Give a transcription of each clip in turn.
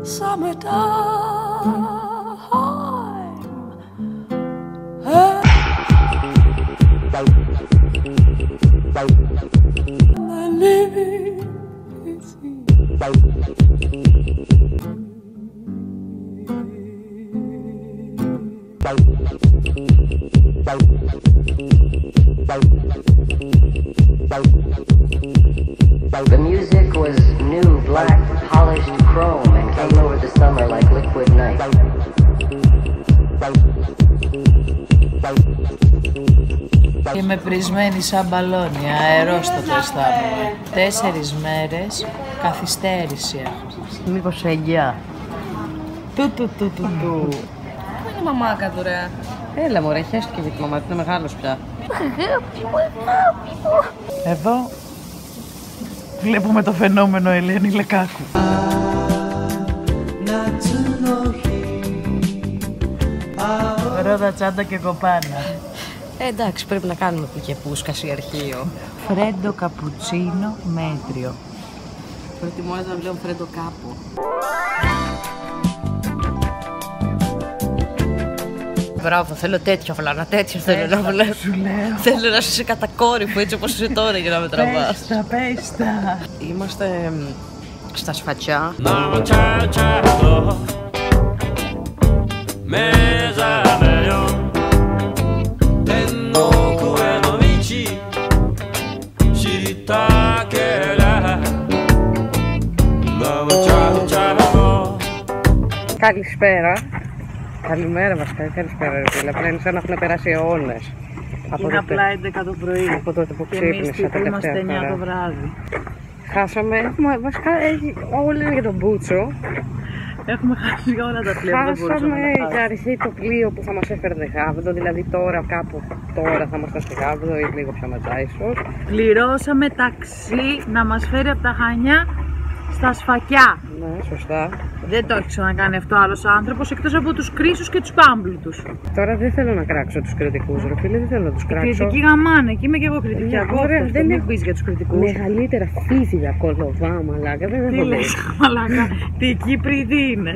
summertime. My living is The music was new, black, polished chrome and came over the summer like liquid night. Είμαι πρισμένη σαν μπαλόνι, αερόστατο αισθάνομαι. 4 μέρες καθυστέρηση έχω. Μήπως έγκυα. Του. Πού είναι η μαμάκα του ρε? Έλα μωρέ, χέστηκε για τη μαμά, είναι μεγάλος πια. Εδώ βλέπουμε το φαινόμενο Ελένη Λεκάκου. Ρόδα, τσάντα και κοπάνα. Εντάξει, πρέπει να κάνουμε που και πούσκαση αρχείο. Φρέντο καπουτσίνο μέτριο. Προτιμώ να βλέπω φρέντο κάπου. Μπράβο, θέλω τέτοιο φλάνα, τέτοιο θέλω να βλέπω. Θέλω να είσαι κατακόρυφο έτσι όπως είσαι τώρα για να με τραβάς. Πες τα. Είμαστε στα Σφατσιά. Καλησπέρα. Καλημέρα βασικά, καλησπέρα ρε φίλε. Απλά είναι σαν να έχουν περάσει αιώνες. Είναι απλά 11 το πρωί. Από τότε που και εμείς ξύπνησα τελευταία είμαστε 9 φορά. το βράδυ. Χάσαμε, βασικά όλοι είναι για τον Μπούτσο. Έχουμε χάσει όλα τα πλοία. Χάσαμε για αρχή το πλοίο που θα μας έφερνε Γάβδο, δηλαδή τώρα κάπου τώρα θα ήμασταν στη Γάβδο ή λίγο πιο μετά ίσως. Πληρώσαμε ταξί να μας φέρει από τα Χανιά στα Σφακιά. Ναι, σωστά. Δεν το έχει ξανακάνει αυτό άλλος άνθρωπος εκτός από τους Κρίσους και τους Πάμπλουτους. Τώρα δεν θέλω να κράξω τους κριτικούς, ρε φίλε, δεν θέλω να τους κράξω. Κριτική γαμάνε, εκεί είμαι και εγώ κριτική. Ναι, Ακούω ωραία, αυτό, δεν μην είναι- πεις για τους κριτικούς. Μεγαλύτερα φύσιγα κολοβά, μαλάκα, δεν Τι έχω λες, μαλάκα, τι η Κύπρη τι είναι.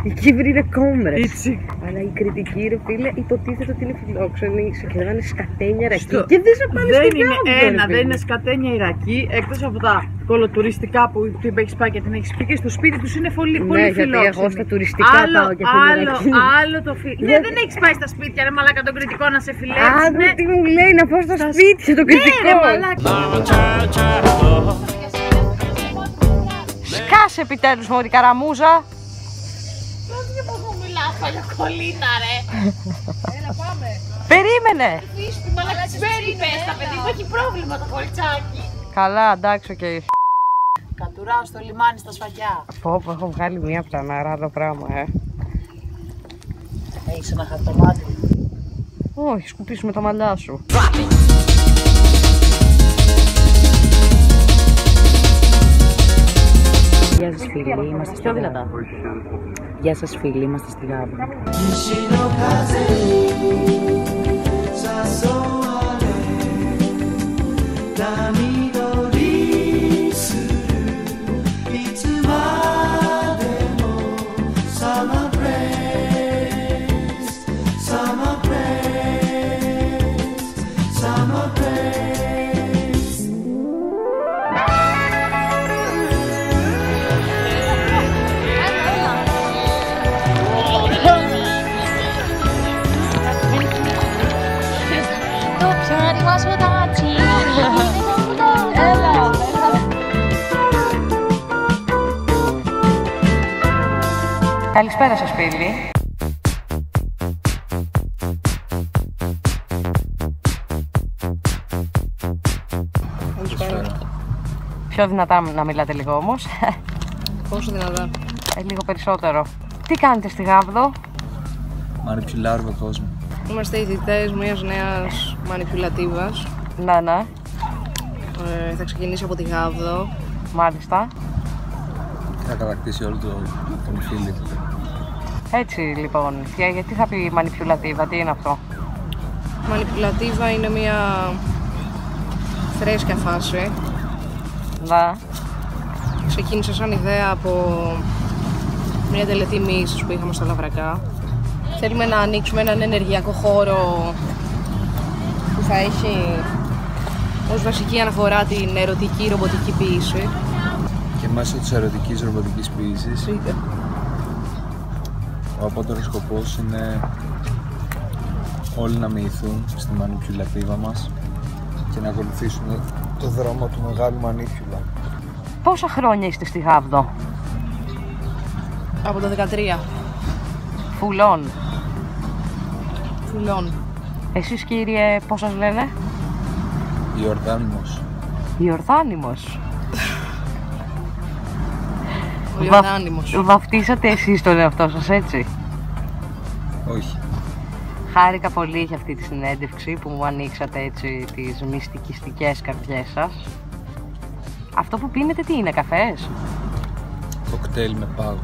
Η Κύπρη είναι κόμρες. Έτσι. Αλλά η κριτική, ρε φίλε, υποτίθεται ότι είναι φιλόξενη, σε κερδάνε σκατένια ρακή Στο- και δεν σε πάνε Δεν στη είναι Γάβδο, ρε ένα, φίλε. δεν είναι σκατένια Ιρακή, εκτός από τα κολοτουριστικά που την έχεις πάει και την έχεις πει και στο σπίτι τους είναι πολύ Ναι, πολύ γιατί φιλόξενοι. εγώ στα τουριστικά πάω και στην Ιρακή. Άλλο το φίλο. Ναι, δεν έχεις πάει στα σπίτια ρε μαλάκα τον κριτικό να σε φιλέξει. Άκου τι μου λέει να πάω στο σπίτι του τον κριτικό. Ναι, ρε μαλάκα. Σκάσε επιτέλους μωρή καραμούζα. Πρόσεχε πως μου μιλάς παλιοκολλήτα ρε. Έλα πάμε. Περίμενε. Φύστη μαλάκα τσιμπέρι πες τα παιδί μου έχει πρόβλημα το κοριτσάκι. Καλά, εντάξει, οκ. Κατουράω στο λιμάνι στα Σφακιά. Πω, έχω βγάλει μία από τα νερά το πράγμα, Έχεις ένα χαρτομάτι. Όχι, σκουπίσουμε τα μαλλιά σου. Γεια σας φίλοι, είμαστε στη Γάβδο. Γεια σας φίλοι, είμαστε στη Γάβδο. Καλησπέρα σας φίλοι. Πιο δυνατά να μιλάτε λίγο όμως. Πόσο δυνατά. Λίγο περισσότερο. Τι κάνετε στη Γάβδο? Μανιπιουλάρουμε κόσμο. Είμαστε οι θητές μιας νέας μανιπιουλατίβας. Ναι. Θα ξεκινήσει από τη Γάβδο. Μάλιστα. Θα κατακτήσει όλο τον φίλο. Έτσι λοιπόν. Και γιατί θα πει μανιπιουλατίβα, τι είναι αυτό? Μανιπιουλατίβα είναι μια φρέσκια φάση. Ναι. Ξεκίνησε σαν ιδέα από μια τελετή μίσους που είχαμε στο Λαβρακά. Θέλουμε να ανοίξουμε έναν ενεργειακό χώρο που θα έχει ως βασική αναφορά την ερωτική ρομποτική ποίηση. Και μέσω της ερωτικής ρομποτικής ποίησης, ο απότερος σκοπός είναι όλοι να μοιηθούν στη μανιπιουλατίβα μας και να ακολουθήσουν το δρόμο του μεγάλου μανίπιουλα. Πόσα χρόνια είστε στη Γάβδο? Από το 13. Φουλών. Φουλών. Εσείς κύριε, πώς σας λένε? Ιορδάνημος. Ιορδάνημος. Ο Ιορδάνημος. Βαφτίσατε εσείς τον εαυτό σας έτσι? Όχι. Χάρηκα πολύ για αυτή τη συνέντευξη που μου ανοίξατε έτσι τις μυστικιστικές καρδιές σας. Αυτό που πίνετε τι είναι, καφές? Κοκτέιλ με πάγο.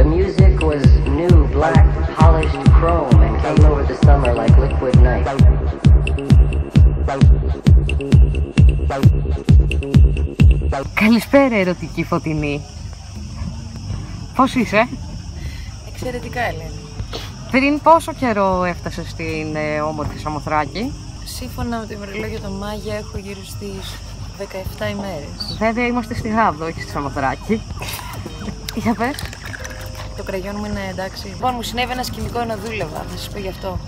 The music was new, black, polished chrome and came over the summer like liquid night. Καλησπέρα ερωτική Φωτεινή. Πώς είσαι? Εξαιρετικά, Ελένη. Πριν πόσο καιρό έφτασες στην όμορφη Σαμοθράκη? Σύμφωνα με το ημερολόγιο των Μάγια έχω γύρω στις 17 ημέρες. Βέβαια είμαστε στη Γάβδο, όχι στη Σαμοθράκη. Για πες. Το κραγιόν μου είναι εντάξει. Λοιπόν, μου συνέβη ένα σκηνικό ενώ δούλευα, θα σας πω γι' αυτό.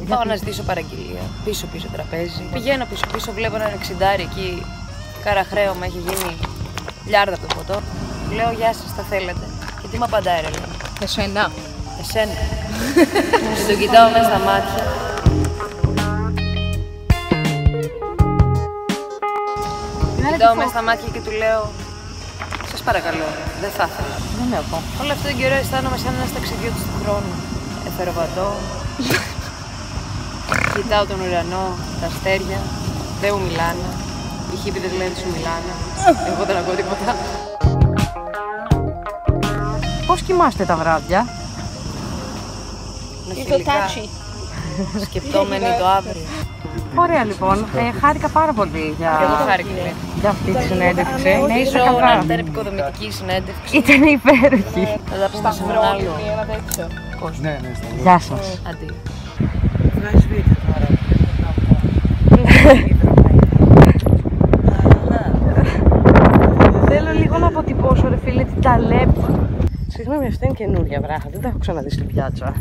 Πάω να ζητήσω παραγγελία, πίσω τραπέζι. Πηγαίνω πίσω, βλέπω έναν 60 εκεί, καραχρέωμα, έχει γίνει λιάρδα από το ποτό. Λέω γεια σας, τα θέλετε. Και τι μου απαντάει, ρε, λέω. Εσένα. Εσένα. Και τον κοιτάω μέσα στα μάτια. Κοιτάω μέσα στα μάτια και του λέω, σας παρακαλώ, δεν θα ήθελα. Δεν έχω. Όλο αυτόν τον καιρό αισθάνομαι σαν ένας ταξιδιώτης του χρόνου. Εθεροβατώ. Κοιτάω τον ουρανό, τα αστέρια, δεν μου μιλάνε. Οι χίπηδες λένε σου μιλάνε. Εγώ δεν ακούω τίποτα. Πώς κοιμάστε τα βράδια? Νοχελικά, σκεπτόμενοι το αύριο. Ωραία λοιπόν, χάρηκα πάρα πολύ Και εγώ χάρηκα. για αυτή τη συνέντευξη. Νομίζω είστε καλά. να ήταν επικοδομητική συνέντευξη. Ήταν υπέροχη. Θα τα πούμε σε έναν άλλο. Ναι, Γεια σας. Αντίο. Θέλω λίγο να αποτυπώσω ρε φίλε τι ταλέπα. Συγγνώμη, αυτά είναι καινούρια βράχα, δεν τα έχω ξαναδεί στην πιάτσα.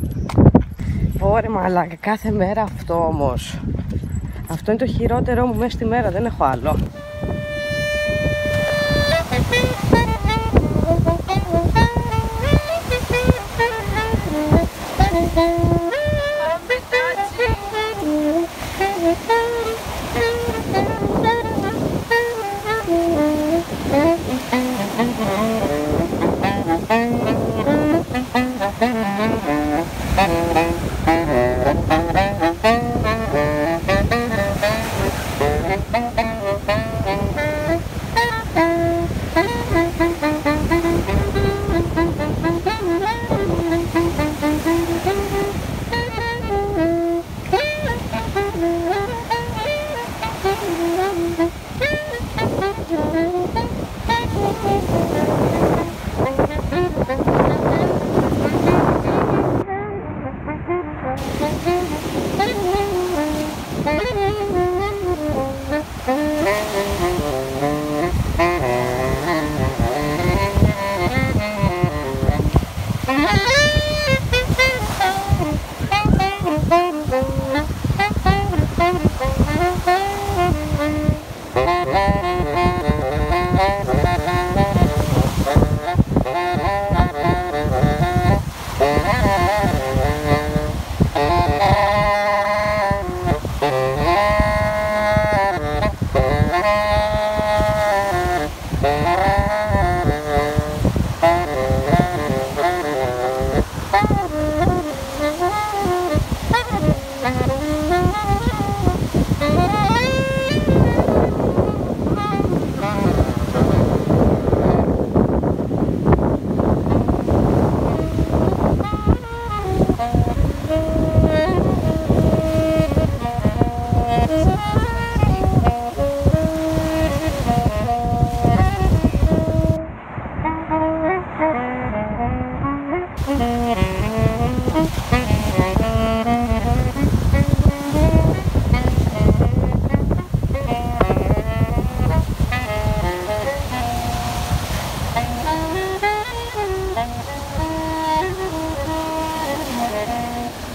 Ωραία μαλάκα, κάθε μέρα αυτό όμως. Αυτό είναι το χειρότερό μου μέσα στη μέρα, δεν έχω άλλο.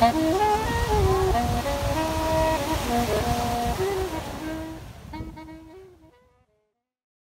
Thank you.